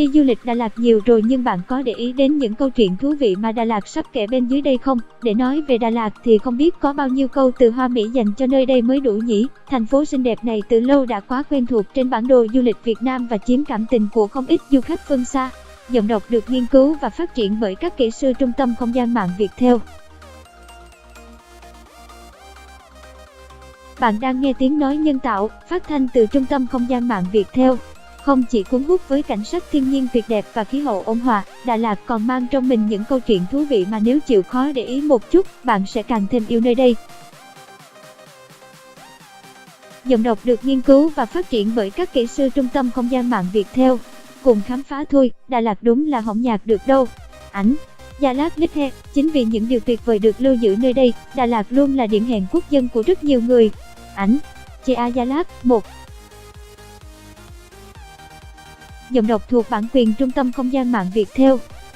Đi du lịch Đà Lạt nhiều rồi nhưng bạn có để ý đến những câu chuyện thú vị mà Đà Lạt sắp kể bên dưới đây không? Để nói về Đà Lạt thì không biết có bao nhiêu câu từ hoa mỹ dành cho nơi đây mới đủ nhỉ? Thành phố xinh đẹp này từ lâu đã quá quen thuộc trên bản đồ du lịch Việt Nam và chiếm cảm tình của không ít du khách phương xa. Giọng đọc được nghiên cứu và phát triển bởi các kỹ sư Trung tâm Không gian mạng Viettel. Bạn đang nghe tiếng nói nhân tạo, phát thanh từ Trung tâm Không gian mạng Viettel. Không chỉ cuốn hút với cảnh sắc thiên nhiên tuyệt đẹp và khí hậu ôn hòa, Đà Lạt còn mang trong mình những câu chuyện thú vị mà nếu chịu khó để ý một chút, bạn sẽ càng thêm yêu nơi đây. Giọng đọc được nghiên cứu và phát triển bởi các kỹ sư Trung tâm Không gian mạng Viettel. Cùng khám phá thôi, Đà Lạt đúng là không nhạt được đâu. Ảnh Gia Lát Lithe. Chính vì những điều tuyệt vời được lưu giữ nơi đây, Đà Lạt luôn là điểm hẹn quốc dân của rất nhiều người. Ảnh Gia Lát 1. Giọng đọc thuộc bản quyền Trung tâm Không gian mạng Viettel.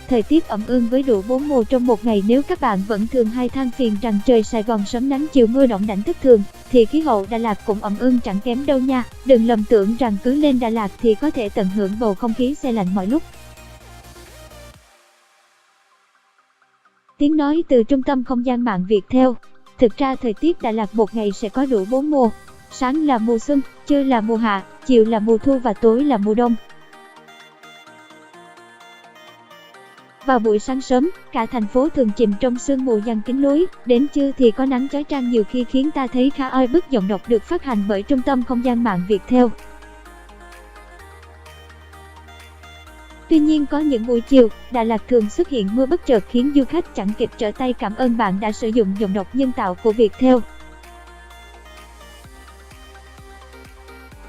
Thời tiết ẩm ương với đủ 4 mùa trong một ngày. Nếu các bạn vẫn thường hay than phiền rằng trời Sài Gòn sớm nắng chiều mưa đỏng đảnh thất thường, thì khí hậu Đà Lạt cũng ẩm ương chẳng kém đâu nha. Đừng lầm tưởng rằng cứ lên Đà Lạt thì có thể tận hưởng bầu không khí se lạnh mọi lúc. Tiếng nói từ Trung tâm Không gian mạng Viettel. Thực ra thời tiết Đà Lạt một ngày sẽ có đủ 4 mùa. Sáng là mùa xuân, trưa là mùa hạ, chiều là mùa thu và tối là mùa đông. Vào buổi sáng sớm, cả thành phố thường chìm trong sương mù giăng kín lối, đến trưa thì có nắng chói chang nhiều khi khiến ta thấy khá oi bức. Giọng đọc được phát hành bởi Trung tâm Không gian mạng Viettel. Tuy nhiên có những buổi chiều, Đà Lạt thường xuất hiện mưa bất chợt khiến du khách chẳng kịp trở tay. Cảm ơn bạn đã sử dụng giọng đọc nhân tạo của Viettel.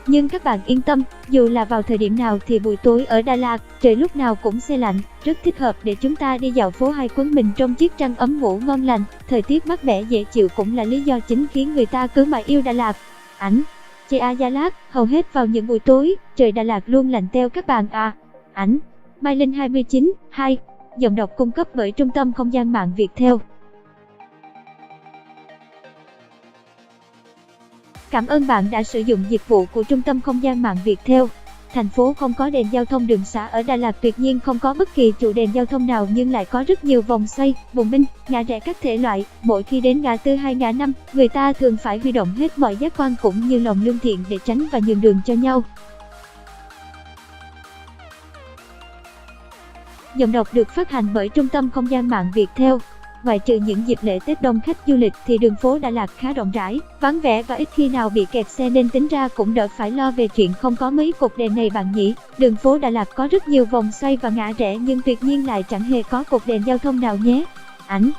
Nhưng các bạn yên tâm, dù là vào thời điểm nào thì buổi tối ở Đà Lạt, trời lúc nào cũng se lạnh, rất thích hợp để chúng ta đi dạo phố hay quấn mình trong chiếc chăn ấm ngủ ngon lành. Thời tiết mát mẻ dễ chịu cũng là lý do chính khiến người ta cứ mãi yêu Đà Lạt. Ảnh Gia Lát. Hầu hết vào những buổi tối, trời Đà Lạt luôn lạnh teo các bạn à. Ảnh Mai Linh 29, 2. Giọng đọc cung cấp bởi Trung tâm Không gian mạng Viettel. Cảm ơn bạn đã sử dụng dịch vụ của Trung tâm Không gian mạng Viettel. Thành phố không có đèn giao thông đường xá ở Đà Lạt tuyệt nhiên không có bất kỳ trụ đèn giao thông nào nhưng lại có rất nhiều vòng xoay, bùng binh, ngã rẽ các thể loại. Mỗi khi đến ngã tư hay ngã năm, người ta thường phải huy động hết mọi giác quan cũng như lòng lương thiện để tránh và nhường đường cho nhau. Giọng đọc được phát hành bởi Trung tâm Không gian mạng Viettel. Ngoại trừ những dịp lễ Tết đông khách du lịch thì đường phố Đà Lạt khá rộng rãi, vắng vẻ và ít khi nào bị kẹt xe nên tính ra cũng đỡ phải lo về chuyện không có mấy cột đèn này bạn nhỉ. Đường phố Đà Lạt có rất nhiều vòng xoay và ngã rẽ nhưng tuyệt nhiên lại chẳng hề có cột đèn giao thông nào nhé. Ảnh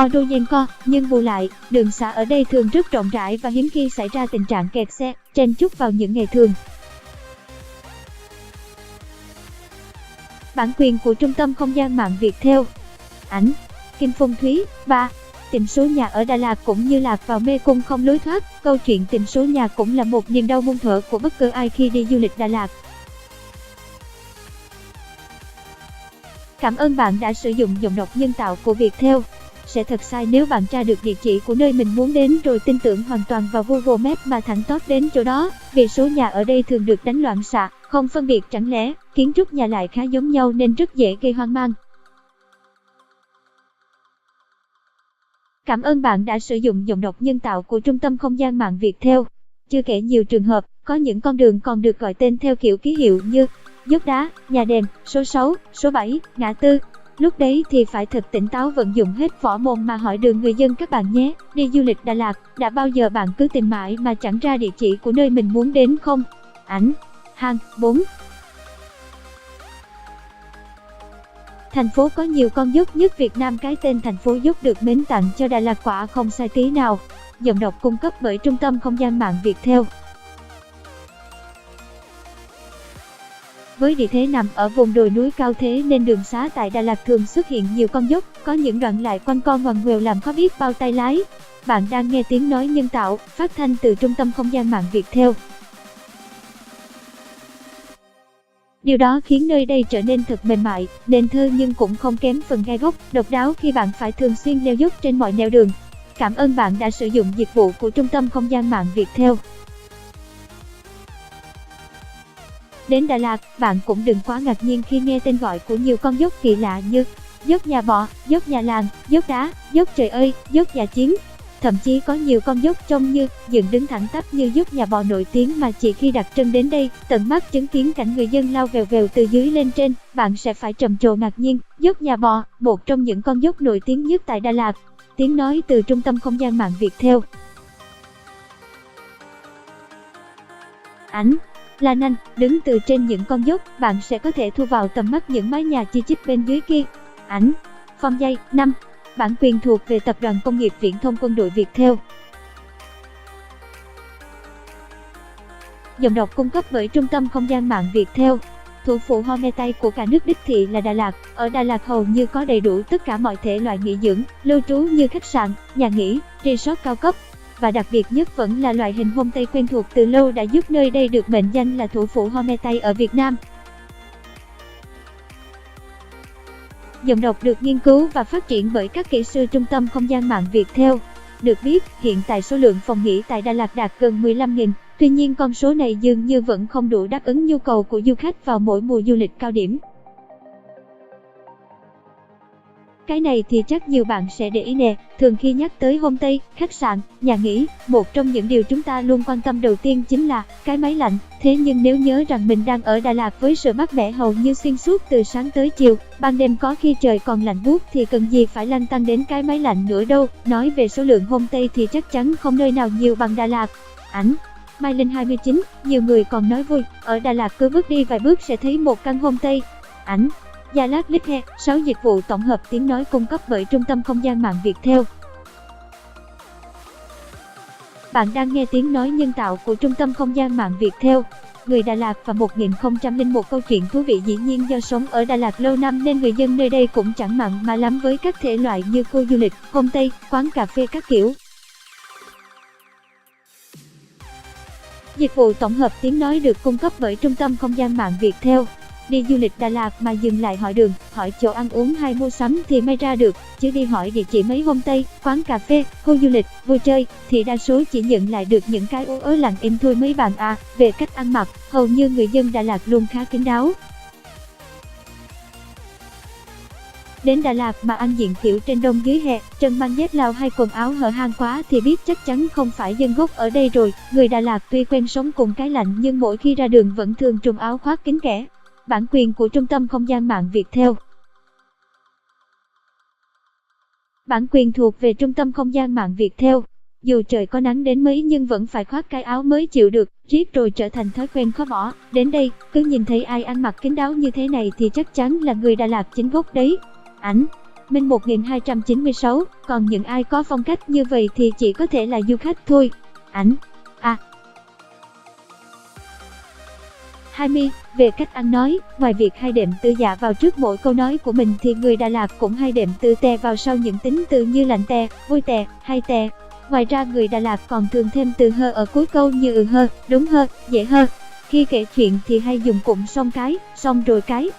Odoyenko. Nhưng bù lại, đường xá ở đây thường rất rộng rãi và hiếm khi xảy ra tình trạng kẹt xe, chen chúc vào những ngày thường. Bản quyền của Trung tâm Không gian mạng Viettel. Ảnh Kim Phong Thúy, 3. Tìm số nhà ở Đà Lạt cũng như lạc vào mê cung không lối thoát. Câu chuyện tìm số nhà cũng là một niềm đau muôn thuở của bất cứ ai khi đi du lịch Đà Lạt. Cảm ơn bạn đã sử dụng giọng đọc nhân tạo của Viettel. Sẽ thật sai nếu bạn tra được địa chỉ của nơi mình muốn đến rồi tin tưởng hoàn toàn vào Google Maps mà thẳng tót đến chỗ đó, vì số nhà ở đây thường được đánh loạn xạ, không phân biệt chẳng lẽ, kiến trúc nhà lại khá giống nhau nên rất dễ gây hoang mang. Cảm ơn bạn đã sử dụng giọng đọc nhân tạo của Trung tâm Không gian mạng Viettel. Chưa kể nhiều trường hợp, có những con đường còn được gọi tên theo kiểu ký hiệu như Dốc Đá, Nhà Đèn, số 6, số 7, ngã tư. Lúc đấy thì phải thật tỉnh táo vận dụng hết võ mồm mà hỏi đường người dân các bạn nhé. Đi du lịch Đà Lạt, đã bao giờ bạn cứ tìm mãi mà chẳng ra địa chỉ của nơi mình muốn đến không? Ảnh Hàng 4. Thành phố có nhiều con dốc nhất Việt Nam. Cái tên thành phố dốc được mến tặng cho Đà Lạt quả không sai tí nào. Giọng đọc cung cấp bởi Trung tâm Không gian mạng Viettel. Với địa thế nằm ở vùng đồi núi cao thế nên đường xá tại Đà Lạt thường xuất hiện nhiều con dốc, có những đoạn lại quanh co ngoằn ngoèo làm khó biết bao tay lái. Bạn đang nghe tiếng nói nhân tạo, phát thanh từ Trung tâm Không gian mạng Viettel. Điều đó khiến nơi đây trở nên thật mềm mại, nên thơ nhưng cũng không kém phần gai góc, độc đáo khi bạn phải thường xuyên leo dốc trên mọi nẻo đường. Cảm ơn bạn đã sử dụng dịch vụ của Trung tâm Không gian mạng Viettel. Đến Đà Lạt, bạn cũng đừng quá ngạc nhiên khi nghe tên gọi của nhiều con dốc kỳ lạ như dốc Nhà Bò, dốc Nhà Làng, dốc Đá, dốc Trời Ơi, dốc Dạ Chiến. Thậm chí có nhiều con dốc trông như dựng đứng thẳng tắp như dốc Nhà Bò nổi tiếng mà chỉ khi đặt chân đến đây, tận mắt chứng kiến cảnh người dân lao vèo vèo từ dưới lên trên, bạn sẽ phải trầm trồ ngạc nhiên. Dốc Nhà Bò, một trong những con dốc nổi tiếng nhất tại Đà Lạt. Tiếng nói từ Trung tâm Không gian mạng Viettel. Ảnh Lan Anh, đứng từ trên những con dốc, bạn sẽ có thể thu vào tầm mắt những mái nhà chi chít bên dưới kia. Ảnh Phong Dây 5. Bản quyền thuộc về Tập đoàn Công nghiệp Viễn thông Quân đội Viettel. Giọng đọc cung cấp bởi Trung tâm Không gian mạng Viettel. Thủ phủ homestay của cả nước đích thị là Đà Lạt. Ở Đà Lạt hầu như có đầy đủ tất cả mọi thể loại nghỉ dưỡng, lưu trú như khách sạn, nhà nghỉ, resort cao cấp. Và đặc biệt nhất vẫn là loại hình homestay quen thuộc từ lâu đã giúp nơi đây được mệnh danh là thủ phủ homestay ở Việt Nam. Giọng đọc được nghiên cứu và phát triển bởi các kỹ sư Trung tâm Không gian mạng Viettel. Được biết, hiện tại số lượng phòng nghỉ tại Đà Lạt đạt gần 15.000, tuy nhiên con số này dường như vẫn không đủ đáp ứng nhu cầu của du khách vào mỗi mùa du lịch cao điểm. Cái này thì chắc nhiều bạn sẽ để ý nè, thường khi nhắc tới homestay, khách sạn, nhà nghỉ, một trong những điều chúng ta luôn quan tâm đầu tiên chính là cái máy lạnh. Thế nhưng nếu nhớ rằng mình đang ở Đà Lạt với sự mát mẻ hầu như xuyên suốt từ sáng tới chiều, ban đêm có khi trời còn lạnh buốt thì cần gì phải lăn tăn đến cái máy lạnh nữa đâu. Nói về số lượng homestay thì chắc chắn không nơi nào nhiều bằng Đà Lạt. Ảnh Mai Linh 29, nhiều người còn nói vui, ở Đà Lạt cứ bước đi vài bước sẽ thấy một căn homestay. Ảnh Gia Lát Lít He, 6 dịch vụ tổng hợp tiếng nói cung cấp bởi Trung tâm Không gian mạng Viettel. Bạn đang nghe tiếng nói nhân tạo của Trung tâm Không gian mạng Viettel. Người Đà Lạt và 1001 câu chuyện thú vị. Dĩ nhiên do sống ở Đà Lạt lâu năm nên người dân nơi đây cũng chẳng mặn mà lắm với các thể loại như khu du lịch, homestay, quán cà phê các kiểu. Dịch vụ tổng hợp tiếng nói được cung cấp bởi Trung tâm Không gian mạng Viettel. Đi du lịch Đà Lạt mà dừng lại hỏi đường, hỏi chỗ ăn uống hay mua sắm thì may ra được, chứ đi hỏi địa chỉ mấy homestay, quán cà phê, khu du lịch, vui chơi thì đa số chỉ nhận lại được những cái ố ớ lặng im thôi mấy bạn à. Về cách ăn mặc, hầu như người dân Đà Lạt luôn khá kín đáo. Đến Đà Lạt mà ăn diện kiểu trên đông dưới hè, trần mang dép Lào hay quần áo hở hang quá thì biết chắc chắn không phải dân gốc ở đây rồi. Người Đà Lạt tuy quen sống cùng cái lạnh nhưng mỗi khi ra đường vẫn thường trùm áo khoác kín kẽ. Bản quyền của Trung tâm Không gian mạng Viettel. Bản quyền thuộc về Trung tâm Không gian mạng Viettel. Dù trời có nắng đến mấy nhưng vẫn phải khoác cái áo mới chịu được, riết rồi trở thành thói quen khó bỏ. Đến đây, cứ nhìn thấy ai ăn mặc kín đáo như thế này thì chắc chắn là người Đà Lạt chính gốc đấy. Ảnh Minh 1296, còn những ai có phong cách như vậy thì chỉ có thể là du khách thôi. Ảnh Hai về cách ăn nói, ngoài việc hay đệm từ dạ vào trước mỗi câu nói của mình thì người Đà Lạt cũng hay đệm từ tè vào sau những tính từ như lạnh tè, vui tè, hay tè. Ngoài ra người Đà Lạt còn thường thêm từ hơ ở cuối câu như ừ hơ, đúng hơ, dễ hơ. Khi kể chuyện thì hay dùng cụm xong cái, xong rồi cái.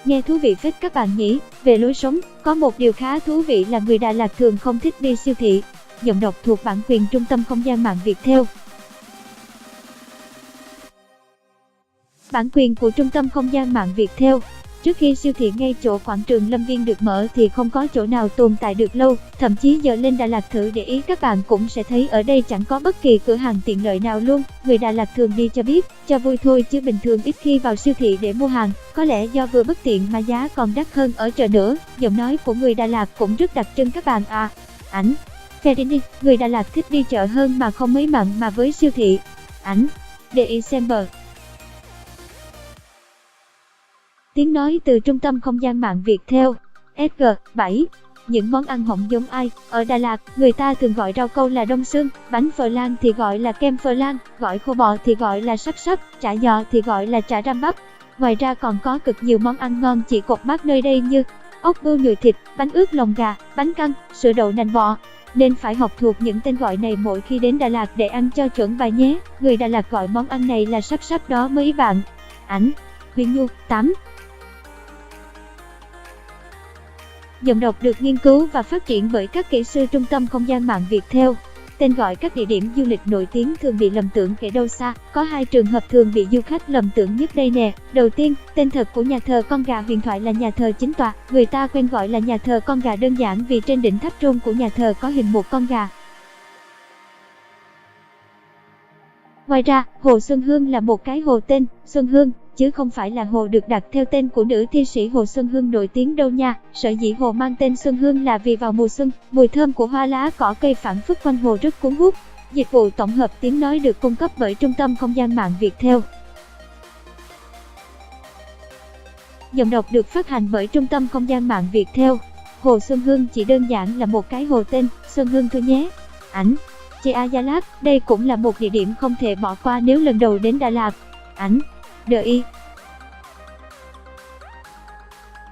Nghe thú vị phết các bạn nhỉ. Về lối sống, có một điều khá thú vị là người Đà Lạt thường không thích đi siêu thị. Giọng đọc thuộc bản quyền Trung tâm Không gian mạng Viettel. Bản quyền của Trung tâm Không gian mạng Viettel. Trước khi siêu thị ngay chỗ quảng trường Lâm Viên được mở thì không có chỗ nào tồn tại được lâu. Thậm chí giờ lên Đà Lạt thử để ý các bạn cũng sẽ thấy ở đây chẳng có bất kỳ cửa hàng tiện lợi nào luôn. Người Đà Lạt thường đi cho biết, cho vui thôi chứ bình thường ít khi vào siêu thị để mua hàng. Có lẽ do vừa bất tiện mà giá còn đắt hơn ở chợ nữa. Giọng nói của người Đà Lạt cũng rất đặc trưng các bạn à. Ảnh Ferini, người Đà Lạt thích đi chợ hơn mà không mấy mặn mà với siêu thị. Ảnh December. Tiếng nói từ Trung tâm Không gian mạng Viettel. SG7. Những món ăn hổng giống ai. Ở Đà Lạt, người ta thường gọi rau câu là đông xương, bánh phở lan thì gọi là kem phở lan, gỏi khô bò thì gọi là sắp sắp, chả giò thì gọi là chả ram bắp. Ngoài ra còn có cực nhiều món ăn ngon chỉ cột mác nơi đây như ốc bươu nhồi thịt, bánh ướt lòng gà, bánh căn, sữa đậu nành bò. Nên phải học thuộc những tên gọi này mỗi khi đến Đà Lạt để ăn cho chuẩn bài nhé. Người Đà Lạt gọi món ăn này là sắp sắp đó mấy bạn. Ảnh Huyền Nhu 8. Giọng đọc được nghiên cứu và phát triển bởi các kỹ sư Trung tâm Không gian mạng Viettel. tên gọi các địa điểm du lịch nổi tiếng thường bị lầm tưởng kể đâu xa. Có hai trường hợp thường bị du khách lầm tưởng nhất đây nè. Đầu tiên, tên thật của nhà thờ con gà huyền thoại là nhà thờ chính tọa. Người ta quen gọi là nhà thờ con gà đơn giản vì trên đỉnh tháp trung của nhà thờ có hình một con gà. Ngoài ra, Hồ Xuân Hương là một cái hồ tên Xuân Hương, chứ không phải là hồ được đặt theo tên của nữ thi sĩ Hồ Xuân Hương nổi tiếng đâu nha. Sở dĩ hồ mang tên Xuân Hương là vì vào mùa xuân, mùi thơm của hoa lá cỏ cây phảng phất quanh hồ rất cuốn hút. Dịch vụ tổng hợp tiếng nói được cung cấp bởi Trung tâm Không gian mạng Viettel. Giọng đọc được phát hành bởi Trung tâm Không gian mạng Viettel. Hồ Xuân Hương chỉ đơn giản là một cái hồ tên Xuân Hương thôi nhé. Ảnh Chea Gia Lát, đây cũng là một địa điểm không thể bỏ qua nếu lần đầu đến Đà Lạt. Ảnh DI.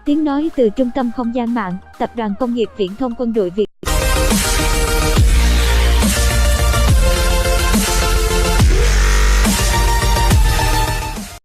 Tiếng nói từ Trung tâm Không gian mạng, Tập đoàn Công nghiệp Viễn thông Quân đội Việt.